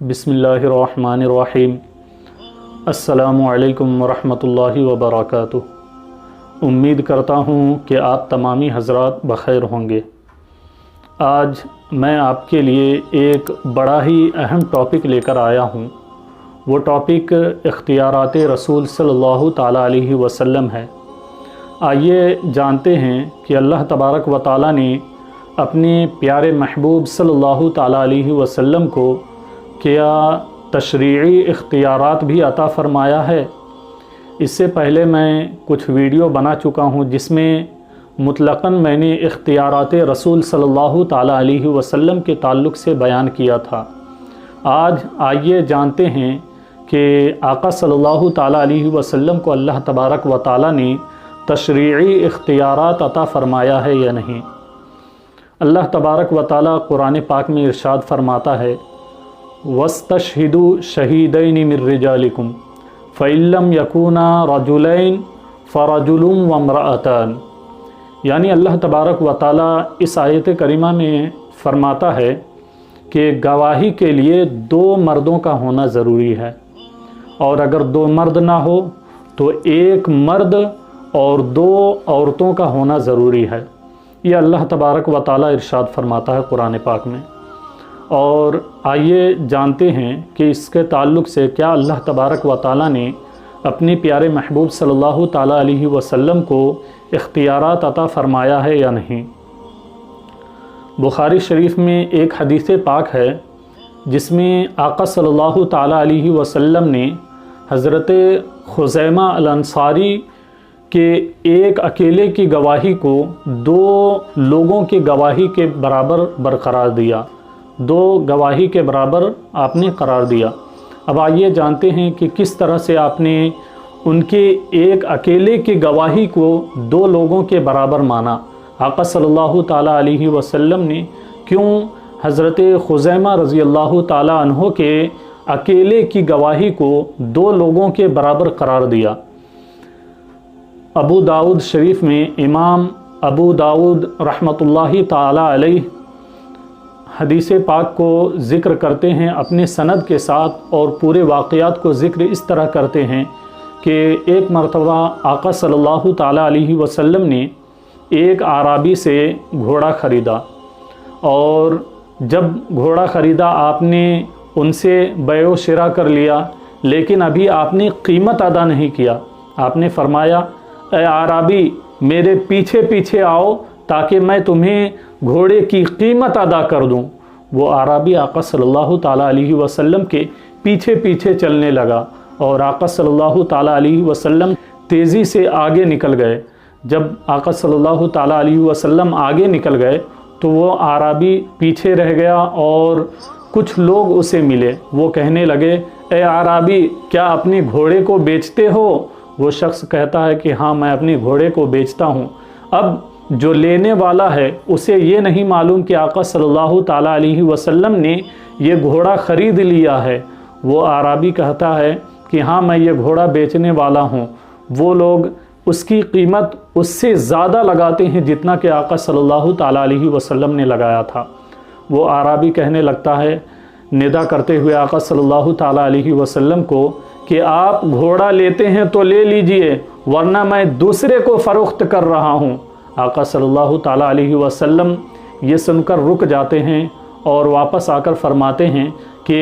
बिस्मिल्लाहिर्रहमानिर्रहीम। अस्सलामु अलैकुम वरहमतुल्लाहि वबरकातुह। उम्मीद करता हूँ कि आप तमामी हज़रात बख़ैर होंगे। आज मैं आपके लिए एक बड़ा ही अहम टॉपिक लेकर आया हूँ। वो टॉपिक इख्तियारात रसूल सल्लल्लाहु ताला अलैहि वसल्लम है। आइए जानते हैं कि अल्लाह तबारक व ताला ने अपने प्यारे महबूब सल्लल्लाहु ताला अलैहि वसल्लम को क्या तशरीई इख्तियारात भी अता फ़रमाया है। इससे पहले मैं कुछ वीडियो बना चुका हूँ जिसमें मुतलक़न मैंने इख्तियारात रसूल सल्लल्लाहु ताला अलैहि वसल्लम के ताल्लुक़ से बयान किया था। आज आइए जानते हैं कि आका सल्लल्लाहु ताला अलैहि वसल्लम को अल्लाह तबारक व ताला ने तशरीई इख्तियारात अता फ़रमाया है या नहीं। अल्लाह तबारक व ताला कुरान पाक में इरशाद फरमाता है, वस्तशहिदु शहीदैन मिर रिजालिकुम फ़इल्लम यकूना रजुलैन फ़रजुलुम वम्रअतान। यानी अल्लाह तबारक व ताला इस आयत करीमा में फ़रमाता है कि गवाही के लिए दो मर्दों का होना ज़रूरी है, और अगर दो मर्द ना हो तो एक मर्द और दो औरतों का होना ज़रूरी है। ये अल्लाह तबारक व ताला इरशाद फरमाता है कुरान पाक में। और आइए जानते हैं कि इसके ताल्लुक़ से क्या अल्लाह तबारक व ताला ने अपने प्यारे महबूब सल्लल्लाहु ताला अलैहि वसल्लम को इख्तियारात अता फ़रमाया है या नहीं। बुखारी शरीफ में एक हदीस पाक है जिसमें आका सल्लल्लाहु ताला अलैहि वसल्लम ने हज़रत खुज़ैमा अल-अंसारी के एक अकेले की गवाही को दो लोगों की गवाही के बराबर बरकरार दिया, दो गवाही के बराबर आपने करार दिया। अब आइए जानते हैं कि किस तरह से आपने उनके एक अकेले की गवाही को दो लोगों के बराबर माना। आका सल्लल्लाहु ताला अलैहि वसल्लम ने क्यों हज़रत खुज़ैमा रज़ी अल्लाह ताला अन्हो के अकेले की गवाही को दो लोगों के बराबर करार दिया। अबू दाऊद शरीफ में इमाम अबू दाऊद रहमतुल्लाहि ताला अलैह हदीस पाक को ज़िक्र करते हैं अपने सनद के साथ, और पूरे वाक़यात को ज़िक्र इस तरह करते हैं कि एक मरतबा आका सल्लल्लाहु ताला अलैहि वसल्लम ने एक आराबी से घोड़ा ख़रीदा, और जब घोड़ा ख़रीदा आपने उनसे बयो शिरा कर लिया, लेकिन अभी आपने कीमत अदा नहीं किया। आपने फरमाया, ए आराबी मेरे पीछे पीछे आओ ताकि मैं तुम्हें घोड़े की कीमत अदा कर दूं। वो आराबी आका सल्लल्लाहु ताला अलैहि वसल्लम के पीछे पीछे चलने लगा, और आका सल्लल्लाहु ताला अलैहि वसल्लम तेज़ी से आगे निकल गए। जब आका सल्लल्लाहु ताला अलैहि वसल्लम आगे निकल गए तो वो आराबी पीछे रह गया, और कुछ लोग उसे मिले। वो कहने लगे, ए आराबी क्या अपने घोड़े को बेचते हो? वो शख्स कहता है कि हाँ, मैं अपने घोड़े को बेचता हूँ। अब जो लेने वाला है उसे ये नहीं मालूम कि आका सल्लल्लाहु ताला अलैहि वसल्लम ने ये घोड़ा ख़रीद लिया है। वो आराबी कहता है कि हाँ, मैं ये घोड़ा बेचने वाला हूँ। वो लोग उसकी कीमत उससे ज़्यादा लगाते हैं जितना कि आका सल्लल्लाहु ताला अलैहि वसल्लम ने लगाया था। वो आराबी कहने लगता है, निदा करते हुए आका सल्लल्लाहु ताला अलैहि वसल्लम को, कि आप घोड़ा लेते हैं तो ले लीजिए, वरना मैं दूसरे को फ़रोख्त कर रहा हूँ। आका सल्लल्लाहु ताला अलैहि वसल्लम ये सुनकर रुक जाते हैं और वापस आकर फरमाते हैं कि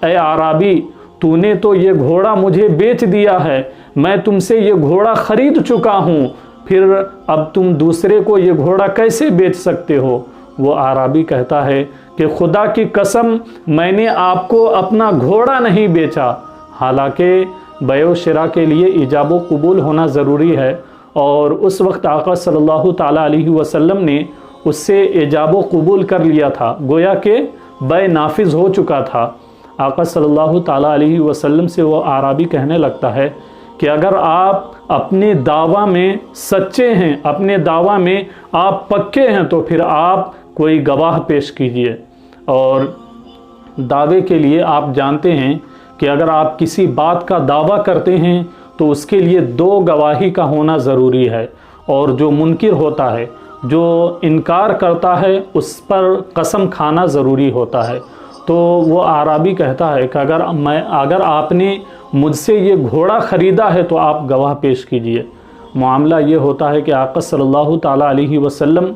ए आराबी, तूने तो ये घोड़ा मुझे बेच दिया है, मैं तुमसे ये घोड़ा ख़रीद चुका हूँ, फिर अब तुम दूसरे को ये घोड़ा कैसे बेच सकते हो। वो आराबी कहता है कि खुदा की कसम, मैंने आपको अपना घोड़ा नहीं बेचा। हालांकि बयो शिरा के लिए इजाबो कबूल होना ज़रूरी है, और उस वक्त आका सल्लल्लाहु ताला अलैहि वसल्लम ने उससे इजाबो कबूल कर लिया था, गोया के बय नाफिज हो चुका था। आका सल्लल्लाहु ताला अलैहि वसल्लम से वो आराबी कहने लगता है कि अगर आप अपने दावा में सच्चे हैं, अपने दावा में आप पक्के हैं, तो फिर आप कोई गवाह पेश कीजिए। और दावे के लिए आप जानते हैं कि अगर आप किसी बात का दावा करते हैं तो उसके लिए दो गवाही का होना ज़रूरी है, और जो मुनकिर होता है, जो इनकार करता है, उस पर कसम खाना ज़रूरी होता है। تو وہ اعرابی کہتا ہے کہ اگر آپ نے مجھ سے یہ گھوڑا خریدا ہے تو آپ گواہ پیش کیجئے۔ معاملہ یہ ہوتا ہے کہ آقا صلی اللہ تعالیٰ علیہ وسلم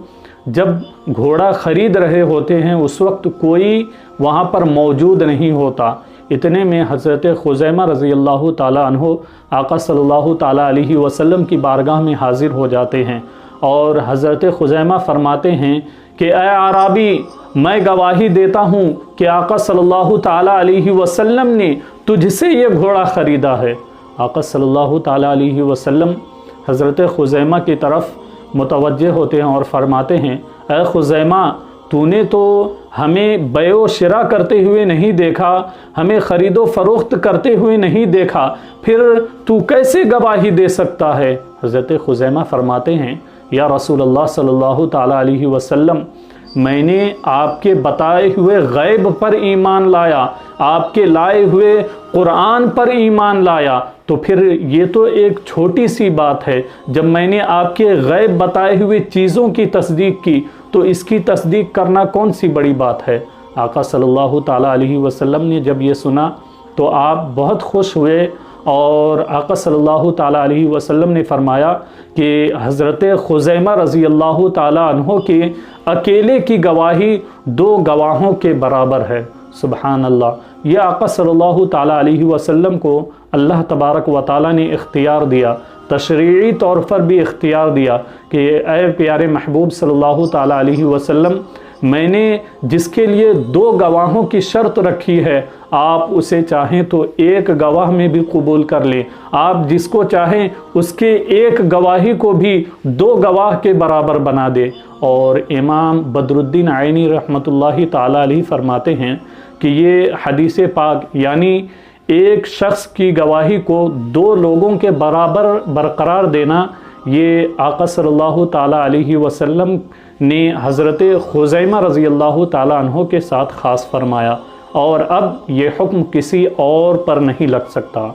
جب گھوڑا خرید رہے ہوتے ہیں اس وقت کوئی وہاں پر موجود نہیں ہوتا۔ اتنے میں حضرت خزیمہ رضی اللہ تعالیٰ عنہ آقا صلی اللہ تعالیٰ علیہ وسلم کی بارگاہ میں حاضر ہو جاتے ہیں، اور حضرت خزیمہ فرماتے ہیں کہ اے اعرابی، میں گواہی دیتا ہوں کہ آقا صلی اللہ تعالیٰ علیہ وسلم نے تجھ سے یہ گھوڑا خریدا ہے۔ آقا صلی اللہ تعالیٰ علیہ وسلم حضرت خزیمہ کی طرف متوجہ ہوتے ہیں اور فرماتے ہیں، اے خزیمہ، تو نے تو ہمیں بیع و شراء کرتے ہوئے نہیں دیکھا، ہمیں خرید و فروخت کرتے ہوئے نہیں دیکھا، پھر تو کیسے گواہی دے سکتا ہے؟ حضرت خزیمہ فرماتے ہیں، یا رسول اللہ صلی اللہ تعالیٰ علیہ وسلم، میں نے آپ کے بتائے ہوئے غیب پر ایمان لایا، آپ کے لائے ہوئے قرآن پر ایمان لایا، تو پھر یہ تو ایک چھوٹی سی بات ہے۔ جب میں نے آپ کے غیب بتائے ہوئے چیزوں کی تصدیق کی تو اس کی تصدیق کرنا کون سی بڑی بات ہے؟ آقا صلی اللہ تعالیٰ علیہ وسلم نے جب یہ سنا تو آپ بہت خوش ہوئے، اور آقا صلی اللہ تعالیٰ علیہ وسلم نے فرمایا کہ حضرت خزیمہ رضی اللہ تعالیٰ عنہ کے اکیلے کی گواہی 2 گواہوں کے برابر ہے۔ سبحان اللہ! یہ آقا صلی اللہ تعالیٰ علیہ وسلم کو اللہ تبارک و تعالیٰ نے اختیار دیا، تشریعی طور پر بھی اختیار دیا کہ اے پیارے محبوب صلی اللہ تعالیٰ علیہ وسلم، میں نے جس کے لیے 2 گواہوں کی شرط رکھی ہے، آپ اسے چاہیں تو 1 گواہ میں بھی قبول کر لیں، آپ جس کو چاہیں اس کے 1 گواہی کو بھی 2 گواہ کے برابر بنا دے۔ اور امام بدر الدین عینی رحمۃ اللہ تعالیٰ علیہ فرماتے ہیں کہ یہ حدیث پاک یعنی ایک شخص کی گواہی کو 2 لوگوں کے برابر برقرار دینا، یہ آقا صلی اللہ تعالیٰ علیہ وسلم نے حضرت خزیمہ رضی اللہ تعالیٰ عنہ کے ساتھ خاص فرمایا، اور اب یہ حکم کسی اور پر نہیں لگ سکتا۔